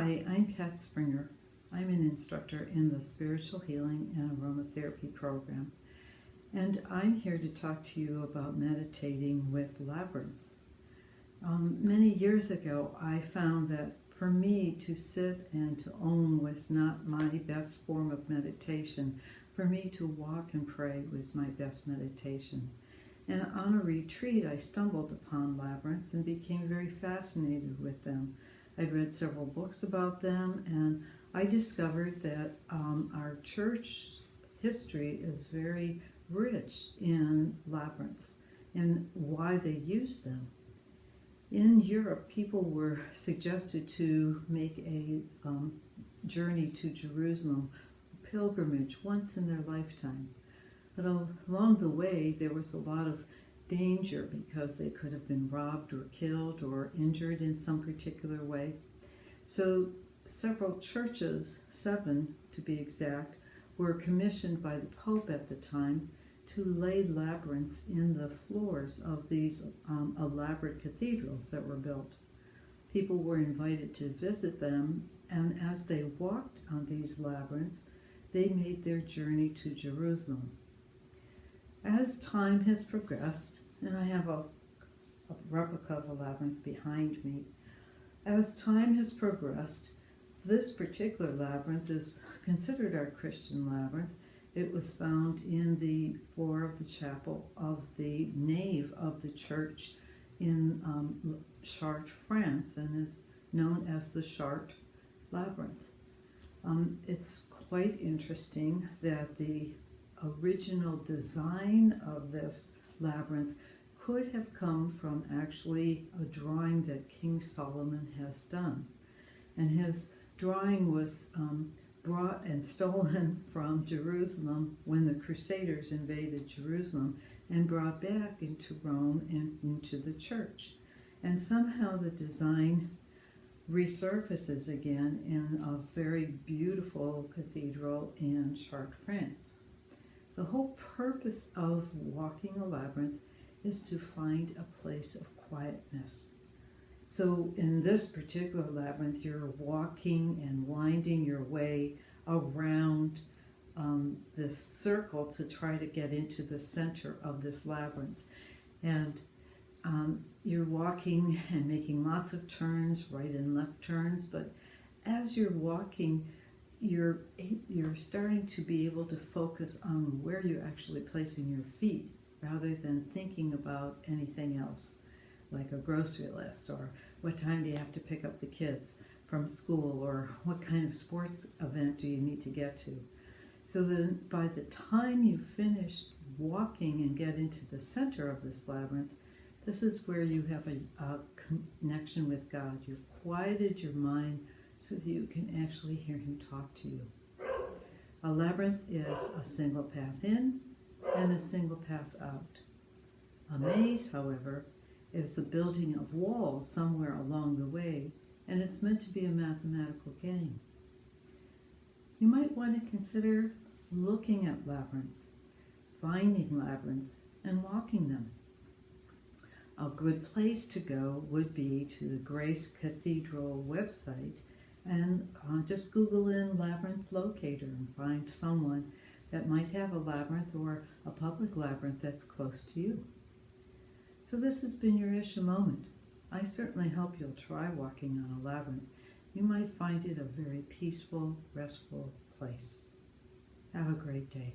Hi, I'm Pat Springer. I'm an instructor in the Spiritual Healing and Aromatherapy program, and I'm here to talk to you about meditating with labyrinths. Many years ago, I found that for me to sit and to own was not my best form of meditation. For me to walk and pray was my best meditation. And on a retreat, I stumbled upon labyrinths and became very fascinated with them. I'd read several books about them, and I discovered that our church history is very rich in labyrinths and why they use them. In Europe, people were suggested to make a journey to Jerusalem, a pilgrimage, once in their lifetime. But along the way, there was a lot of danger because they could have been robbed or killed or injured in some particular way. So several churches, 7 to be exact, were commissioned by the Pope at the time to lay labyrinths in the floors of these elaborate cathedrals that were built. People were invited to visit them, and as they walked on these labyrinths, they made their journey to Jerusalem. As time has progressed, and I have a replica of a labyrinth behind me, as time has progressed, this particular labyrinth is considered our Christian labyrinth. It was found in the floor of the chapel of the nave of the church in Chartres, France, and is known as the Chartres Labyrinth. It's quite interesting that the original design of this labyrinth could have come from actually a drawing that King Solomon has done. And his drawing was brought and stolen from Jerusalem when the Crusaders invaded Jerusalem and brought back into Rome and into the church. And somehow the design resurfaces again in a very beautiful cathedral in Chartres, France. The whole purpose of walking a labyrinth is to find a place of quietness. So in this particular labyrinth, you're walking and winding your way around this circle to try to get into the center of this labyrinth. And you're walking and making lots of turns, right and left turns, but as you're walking, you're starting to be able to focus on where you're actually placing your feet rather than thinking about anything else, like a grocery list, or what time do you have to pick up the kids from school, or what kind of sports event do you need to get to. So then by the time you finish walking and get into the center of this labyrinth, this is where you have a connection with God. You've quieted your mind so that you can actually hear Him talk to you. A labyrinth is a single path in and a single path out. A maze, however, is the building of walls somewhere along the way, and it's meant to be a mathematical game. You might want to consider looking at labyrinths, finding labyrinths, and walking them. A good place to go would be to the Grace Cathedral website and just Google in labyrinth locator and find someone that might have a labyrinth or a public labyrinth that's close to you. So this has been your ISHA moment. I certainly hope you'll try walking on a labyrinth. You might find it a very peaceful, restful place. Have a great day.